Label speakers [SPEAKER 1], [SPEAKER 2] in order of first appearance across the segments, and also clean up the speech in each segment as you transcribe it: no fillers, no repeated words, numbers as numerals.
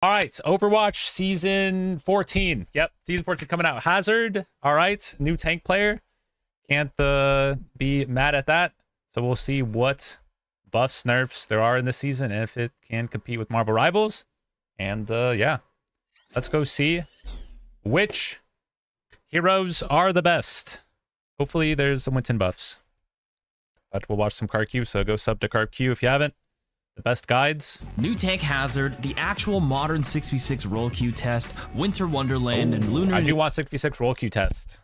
[SPEAKER 1] All right, Overwatch season 14. Yep, season 14 coming out. Hazard, all right, new tank player. Can't be mad at that. So we'll see what buffs, nerfs there are in this season and if it can compete with Marvel Rivals. And yeah, let's go see which heroes are the best. Hopefully there's some Winton buffs. But we'll watch some CarQ, so go sub to CarQ if you haven't. The best guides.
[SPEAKER 2] New tank Hazard, the actual modern 6v6 roll queue test, Winter Wonderland, and Lunar...
[SPEAKER 1] I do want 6v6 roll queue test.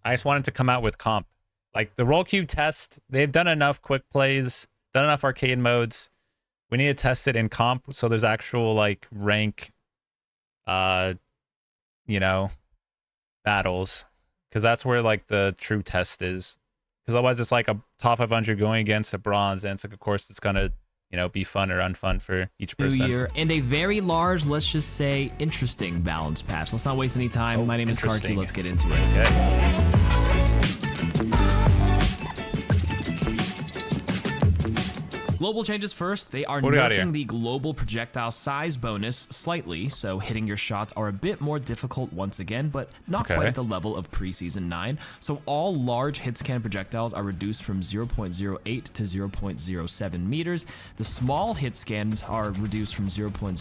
[SPEAKER 1] I just wanted to come out with comp. Like, the roll queue test, they've done enough quick plays, done enough arcade modes. We need to test it in comp, so there's actual, like, rank, you know, battles. Because that's where, like, the true test is. Because otherwise it's like a top 500 going against a bronze, and it's like, of course, it's going to, you know, be fun or unfun for each person.
[SPEAKER 2] New year, and a very large, let's just say, interesting balance patch. Let's not waste any time. My name is CarQ. Let's get into it.
[SPEAKER 1] Okay.
[SPEAKER 2] Global changes first. They are nerfing the global projectile size bonus slightly, so hitting your shots are a bit more difficult once again, but not quite at the level of preseason 9. So all large hit scan projectiles are reduced from 0.08 to 0.07 meters. The small hit scans are reduced from 0.05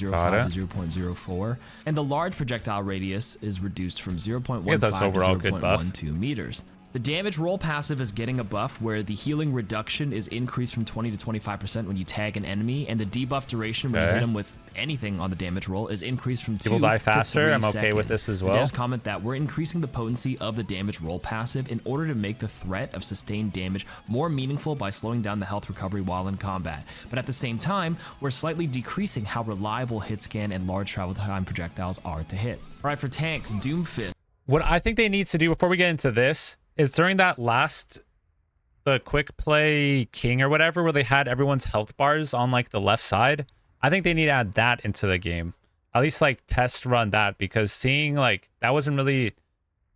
[SPEAKER 2] to 0.04, and the large projectile radius is reduced from 0.15 to 0.12 meters. The damage roll passive is getting a buff where the healing reduction is increased from 20 to 25% when you tag an enemy, and the debuff duration when you hit them with anything on the damage roll is increased from 2
[SPEAKER 1] People die faster.
[SPEAKER 2] to 3
[SPEAKER 1] I'm okay
[SPEAKER 2] seconds.
[SPEAKER 1] with this as well.
[SPEAKER 2] The devs comment that we're increasing the potency of the damage roll passive in order to make the threat of sustained damage more meaningful by slowing down the health recovery while in combat. But at the same time, we're slightly decreasing how reliable hit scan and large travel time projectiles are to hit. All right, for tanks, Doomfist.
[SPEAKER 1] What I think they need to do before we get into this is during that the quick play king or whatever, where they had everyone's health bars on like the left side. I think they need to add that into the game. At least like test run that, because seeing like that wasn't really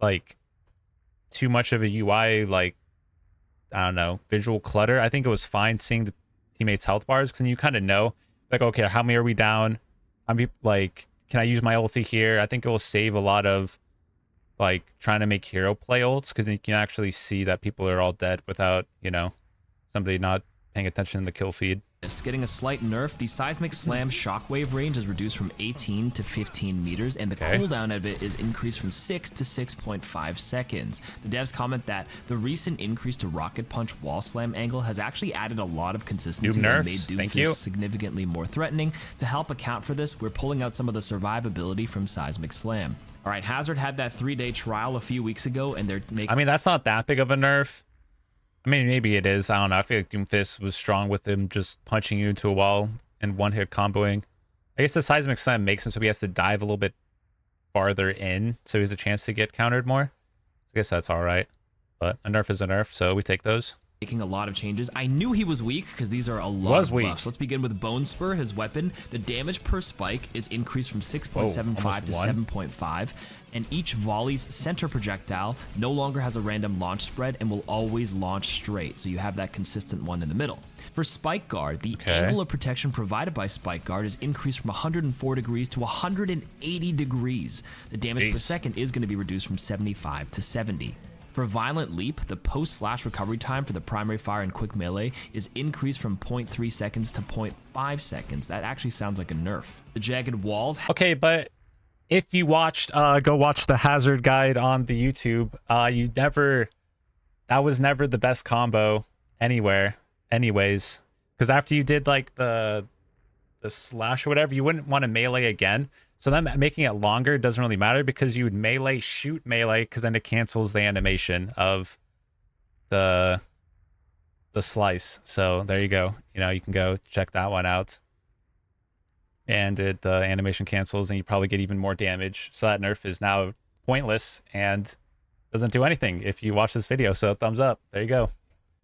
[SPEAKER 1] like too much of a UI, like, I don't know, visual clutter. I think it was fine seeing the teammates' health bars, because then you kind of know like, okay, how many are we down? I'm like, can I use my ulti here? I think it will save a lot of like trying to make hero play ults, because you can actually see that people are all dead without, you know, somebody not paying attention in the kill feed.
[SPEAKER 2] Getting a slight nerf, the seismic slam shockwave range is reduced from 18 to 15 meters, and the cooldown of it is increased from 6 to 6.5 seconds. The devs comment that the recent increase to rocket punch wall slam angle has actually added a lot of consistency and made Doomfist significantly more threatening. To help account for this, we're pulling out some of the survivability from seismic slam. All right, Hazard had that 3-day trial a few weeks ago, and they're making...
[SPEAKER 1] I mean, that's not that big of a nerf. I mean, maybe it is. I don't know. I feel like Doomfist was strong with him just punching you into a wall and one-hit comboing. I guess the seismic slam makes him so he has to dive a little bit farther in, so he has a chance to get countered more. I guess that's all right. But a nerf is a nerf, so we take those.
[SPEAKER 2] Making a lot of changes. I knew he was weak because these are a lot of buffs. Let's begin with Bone Spur, his weapon. The damage per spike is increased from 6.75 to 7.5, and each volley's center projectile no longer has a random launch spread and will always launch straight, so you have that consistent one in the middle. For Spike Guard, the angle of protection provided by Spike Guard is increased from 104 degrees to 180 degrees. The damage per second is going to be reduced from 75 to 70. For Violent Leap, the post/recovery time for the primary fire and quick melee is increased from 0.3 seconds to 0.5 seconds. That actually sounds like a nerf. The Jagged Walls...
[SPEAKER 1] Okay, but if you watched, go watch the Hazard guide on the YouTube. That was never the best combo anywhere, anyways. Because after you did like the slash or whatever, you wouldn't want to melee again. So then making it longer doesn't really matter, because you would melee, shoot melee, because then it cancels the animation of the slice. So there you go. You know, you can go check that one out. And it animation cancels, and you probably get even more damage. So that nerf is now pointless and doesn't do anything if you watch this video. So thumbs up. There you go.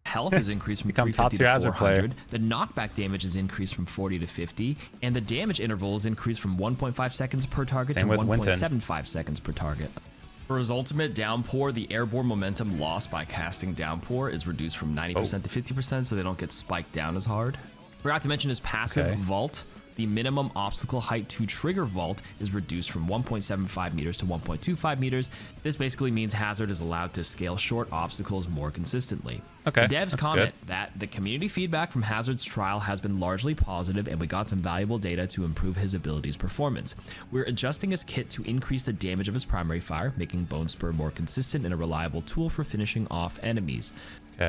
[SPEAKER 2] Health is increased from 350 to 400. The knockback damage is increased from 40 to 50, and the damage interval is increased from 1.5 seconds per target to 1.75 seconds per target. For his ultimate, Downpour, the airborne momentum lost by casting Downpour is reduced from 90% to 50%, so they don't get spiked down as hard. Forgot to mention his passive, Vault. The minimum obstacle height to trigger vault is reduced from 1.75 meters to 1.25 meters. This basically means Hazard is allowed to scale short obstacles more consistently.
[SPEAKER 1] Okay,
[SPEAKER 2] The devs comment that the community feedback from Hazard's trial has been largely positive, and we got some valuable data to improve his ability's performance. We're adjusting his kit to increase the damage of his primary fire, making Bone Spur more consistent and a reliable tool for finishing off enemies.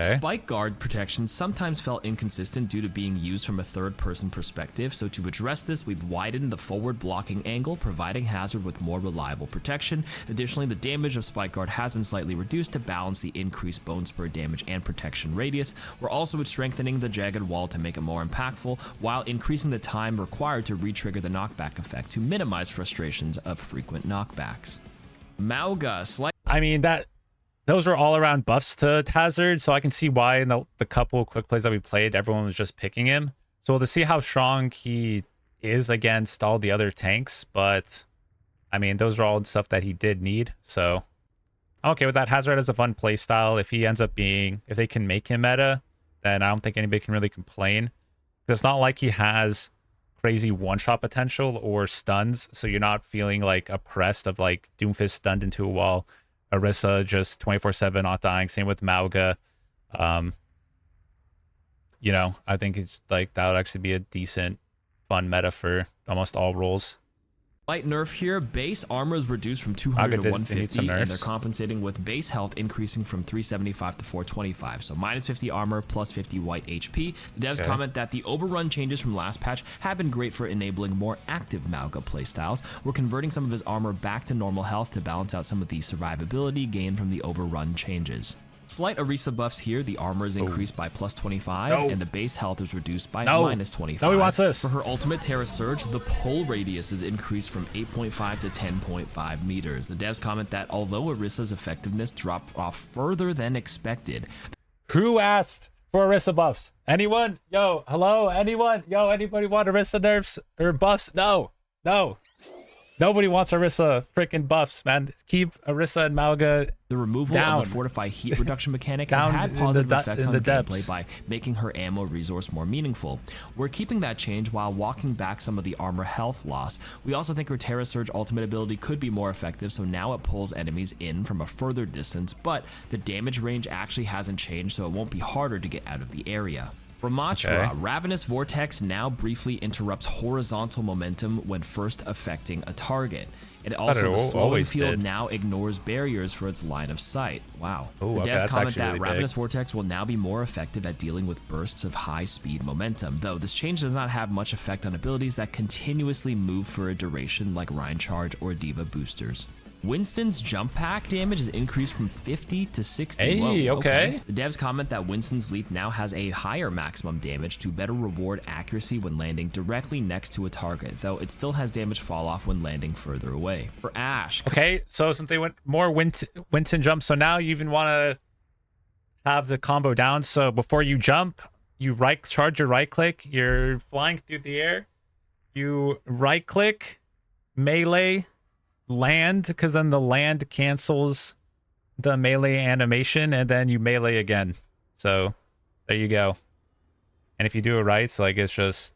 [SPEAKER 2] Spike guard protection sometimes felt inconsistent due to being used from a third-person perspective, so to address this, we've widened the forward blocking angle, providing Hazard with more reliable protection. Additionally, the damage of Spike guard has been slightly reduced to balance the increased Bone Spur damage and protection radius. We're also strengthening the jagged wall to make it more impactful, while increasing the time required to re-trigger the knockback effect to minimize frustrations of frequent knockbacks. Mauga,
[SPEAKER 1] I mean, those are all around buffs to Hazard, so I can see why in the couple quick plays that we played, everyone was just picking him. So to see how strong he is against all the other tanks, but I mean, those are all stuff that he did need. So I'm okay with that. Hazard has a fun play style. If he ends up being, if they can make him meta, then I don't think anybody can really complain. It's not like he has crazy one-shot potential or stuns, so you're not feeling like oppressed of like Doomfist stunned into a wall. Orisa just 24/7 not dying. Same with Mauga. You know, I think it's like that would actually be a decent, fun meta for almost all roles.
[SPEAKER 2] Light nerf here. Base armor is reduced from 200 to 150, and they're compensating with base health increasing from 375 to 425. So minus 50 armor, plus 50 white HP. The devs comment that the overrun changes from last patch have been great for enabling more active Mauga playstyles. We're converting some of his armor back to normal health to balance out some of the survivability gained from the overrun changes. Slight Orisa buffs here. The armor is increased by plus 25, and the base health is reduced by minus 25.
[SPEAKER 1] No, he wants this.
[SPEAKER 2] For her ultimate Terra Surge, the pole radius is increased from 8.5 to 10.5 meters. The devs comment that although Orisa's effectiveness dropped off further than expected.
[SPEAKER 1] Who asked for Orisa buffs? Anyone? Yo, hello? Anyone? Yo, anybody want Orisa nerfs or buffs? No. Nobody wants Orisa freaking buffs, man. Keep Orisa and Mauga
[SPEAKER 2] The removal of the fortify heat reduction mechanic has had positive effects on the gameplay by making her ammo resource more meaningful. We're keeping that change while walking back some of the armor health loss. We also think her Terra Surge ultimate ability could be more effective, so now it pulls enemies in from a further distance, but the damage range actually hasn't changed, so it won't be harder to get out of the area. Ramachra, Ravenous Vortex now briefly interrupts horizontal momentum when first affecting a target. It also, the slowing field now ignores barriers for its line of sight. Wow. The devs comment that Ravenous Vortex will now be more effective at dealing with bursts of high-speed momentum, though this change does not have much effect on abilities that continuously move for a duration like Rhine Charge or Diva boosters. Winston's jump pack damage is increased from 50 to 60.
[SPEAKER 1] Hey, okay.
[SPEAKER 2] The devs comment that Winston's leap now has a higher maximum damage to better reward accuracy when landing directly next to a target, though it still has damage fall off when landing further away. For Ashe.
[SPEAKER 1] Okay, so since they went more Winston jump, so now you even want to have the combo down. So before you jump, you charge your right click, you're flying through the air, you right click, melee, land, because then the land cancels the melee animation, and then you melee again. So there you go. And if you do it right, so like it's just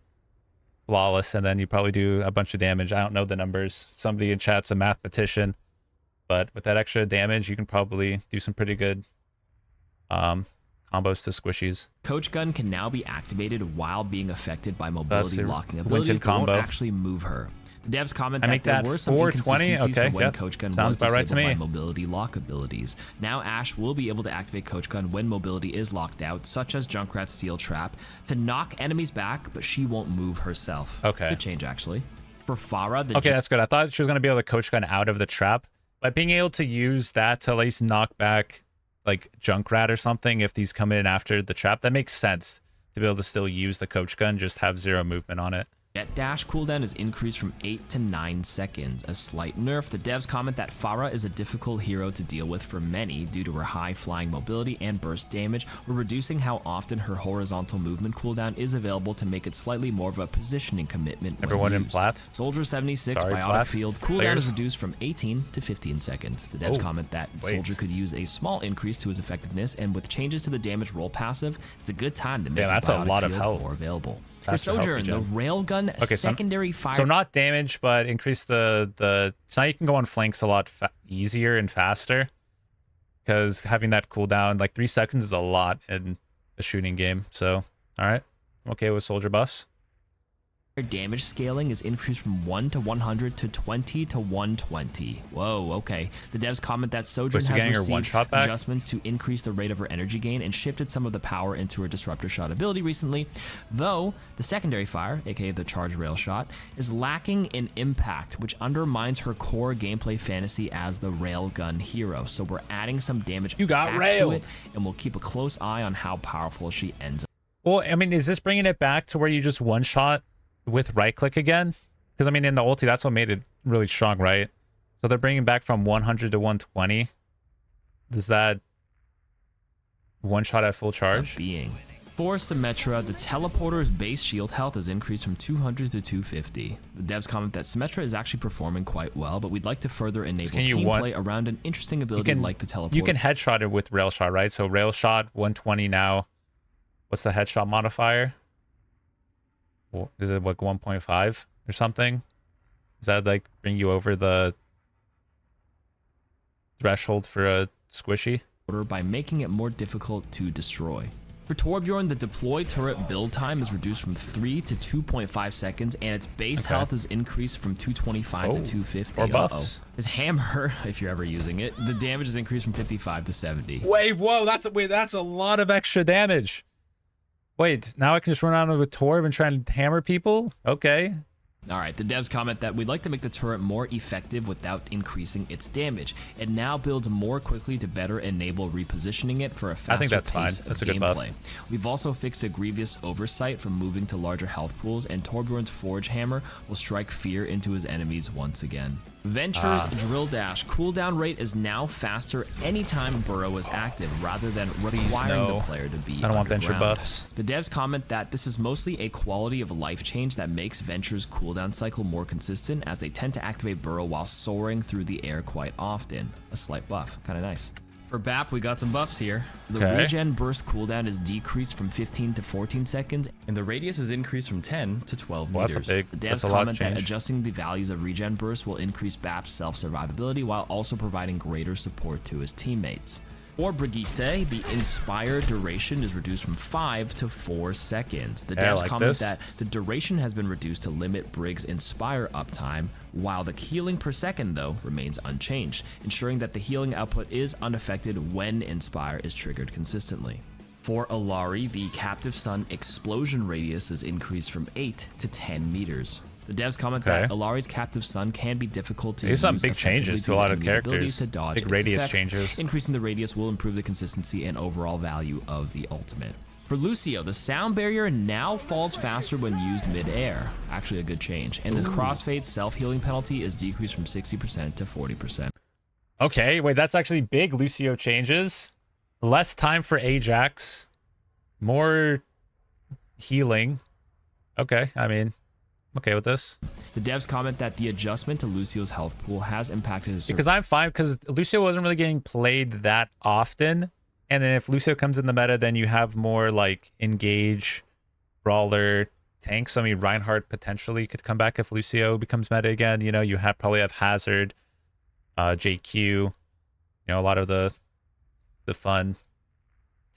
[SPEAKER 1] flawless, and then you probably do a bunch of damage. I don't know the numbers. Somebody in chat's a mathematician, but with that extra damage, you can probably do some pretty good combos to squishies.
[SPEAKER 2] Coach Gun can now be activated while being affected by mobility locking abilities, but won't actually move her. The devs comment that there were some inconsistencies when Coach Gun was disabled by mobility lock abilities. Now Ashe will be able to activate Coach Gun when mobility is locked out, such as Junkrat's Steel Trap, to knock enemies back, but she won't move herself.
[SPEAKER 1] Okay.
[SPEAKER 2] Good change, actually. For Farah,
[SPEAKER 1] okay, that's good. I thought she was going to be able to Coach Gun out of the trap, but being able to use that to at least knock back like Junkrat or something if these come in after the trap, that makes sense to be able to still use the Coach Gun, just have 0 movement on it.
[SPEAKER 2] Jet dash cooldown is increased from 8 to 9 seconds, a slight nerf. The devs comment that Farah is a difficult hero to deal with for many due to her high flying mobility and burst damage. We're reducing how often her horizontal movement cooldown is available to make it slightly more of a positioning commitment.
[SPEAKER 1] Everyone in plat?
[SPEAKER 2] Soldier 76 biotic field cooldown is reduced from 18 to 15 seconds. The devs comment that Soldier could use a small increase to his effectiveness, and with changes to the damage roll passive, it's a good time to make his biotic field more available. For Sojourn, the railgun secondary fire.
[SPEAKER 1] So not damage, but increase the. So now you can go on flanks a lot easier and faster. Because having that cooldown, like 3 seconds, is a lot in a shooting game. So, all right, I'm okay with soldier buffs.
[SPEAKER 2] Damage scaling is increased from 1 to 100 to 20 to 120. Whoa, okay. The devs comment that Sojourn has received adjustments to increase the rate of her energy gain and shifted some of the power into her disruptor shot ability recently, though the secondary fire, aka the charge rail shot, is lacking in impact, which undermines her core gameplay fantasy as the railgun hero. So we're adding some damage back to it, and we'll keep a close eye on how powerful she ends up.
[SPEAKER 1] Well, I mean, is this bringing it back to where you just one-shot with right click again? Because I mean, in the ulti, that's what made it really strong, right? So they're bringing back from 100 to 120. Does that one shot at full charge?
[SPEAKER 2] For Symmetra, the teleporter's base shield health has increased from 200 to 250. The devs comment that Symmetra is actually performing quite well, but we'd like to further enable team play around an interesting ability like the teleporter.
[SPEAKER 1] You can headshot it with rail shot, right? So rail shot 120 now. What's the headshot modifier? Is it like 1.5 or something? Does that like bring you over the threshold for a squishy?
[SPEAKER 2] By making it more difficult to destroy. For Torbjorn, the deploy turret build time is reduced from 3 to 2.5 seconds, and its base health is increased from 225 to 250.
[SPEAKER 1] Or buffs.
[SPEAKER 2] His hammer, if you're ever using it, the damage is increased from 55 to 70.
[SPEAKER 1] Wait, whoa, that's a lot of extra damage. Wait, now I can just run around with Torb and try and hammer people? Okay.
[SPEAKER 2] All right, the devs comment that we'd like to make the turret more effective without increasing its damage. It now builds more quickly to better enable repositioning it for a faster pace of gameplay. We've also fixed a grievous oversight from moving to larger health pools, and Torbjorn's Forge Hammer will strike fear into his enemies once again. Venture's Drill Dash cooldown rate is now faster anytime Burrow is active, rather than requiring the player to be
[SPEAKER 1] I don't want Venture buffs.
[SPEAKER 2] The devs comment that this is mostly a quality of life change that makes Venture's cooldown cycle more consistent, as they tend to activate Burrow while soaring through the air quite often. A slight buff, kind of nice. For BAP, we got some buffs here. The regen burst cooldown is decreased from 15 to 14 seconds, and the radius is increased from 10 to 12 meters. The devs comment that adjusting the values of regen burst will increase BAP's self-survivability while also providing greater support to his teammates. For Brigitte, the Inspire duration is reduced from 5 to 4 seconds. The devs comment that the duration has been reduced to limit Brig's Inspire uptime, while the healing per second, though, remains unchanged, ensuring that the healing output is unaffected when Inspire is triggered consistently. For Alari, the Captive Sun explosion radius is increased from 8 to 10 meters. The devs comment that Alari's Captive Sun can be difficult to use.
[SPEAKER 1] There's some big changes to a lot of characters. Big radius changes.
[SPEAKER 2] Increasing the radius will improve the consistency and overall value of the ultimate. For Lucio, the sound barrier now falls faster when used mid-air. Actually a good change. And the Crossfade's self-healing penalty is decreased from 60% to 40%.
[SPEAKER 1] Okay, wait, that's actually big Lucio changes. Less time for Ajax. More healing. Okay, I mean, okay with this.
[SPEAKER 2] The devs comment that the adjustment to Lucio's health pool has impacted his...
[SPEAKER 1] Because I'm fine, because Lucio wasn't really getting played that often. And then if Lucio comes in the meta, then you have more like engage, brawler, tanks. I mean, Reinhardt potentially could come back if Lucio becomes meta again. You know, you probably have Hazard, JQ, you know, a lot of the fun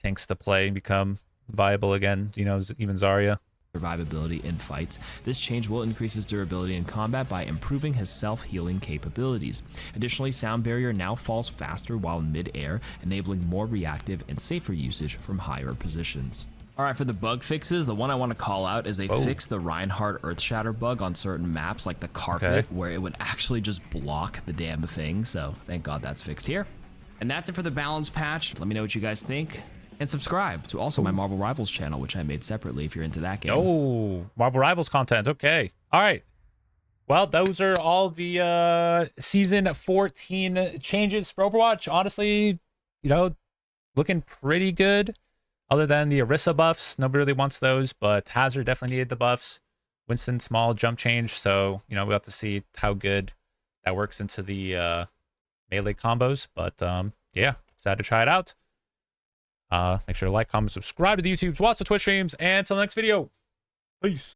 [SPEAKER 1] tanks to play and become viable again. You know, even Zarya.
[SPEAKER 2] Survivability in fights. This change will increase his durability in combat by improving his self-healing capabilities. Additionally, Sound Barrier now falls faster while in mid-air, enabling more reactive and safer usage from higher positions. Alright, for the bug fixes, the one I want to call out is they fixed the Reinhardt Earthshatter bug on certain maps like the carpet, where it would actually just block the damn thing, so thank God that's fixed here. And that's it for the balance patch. Let me know what you guys think. And subscribe to also my Marvel Rivals channel, which I made separately if you're into that game.
[SPEAKER 1] Oh, Marvel Rivals content. Okay. All right. Well, those are all the Season 14 changes for Overwatch. Honestly, you know, looking pretty good. Other than the Orisa buffs. Nobody really wants those, but Hazard definitely needed the buffs. Winston, small jump change. So, you know, we'll have to see how good that works into the melee combos. But, yeah, excited to try it out. Make sure to like, comment, subscribe to the YouTubes, watch the Twitch streams, and until the next video. Peace.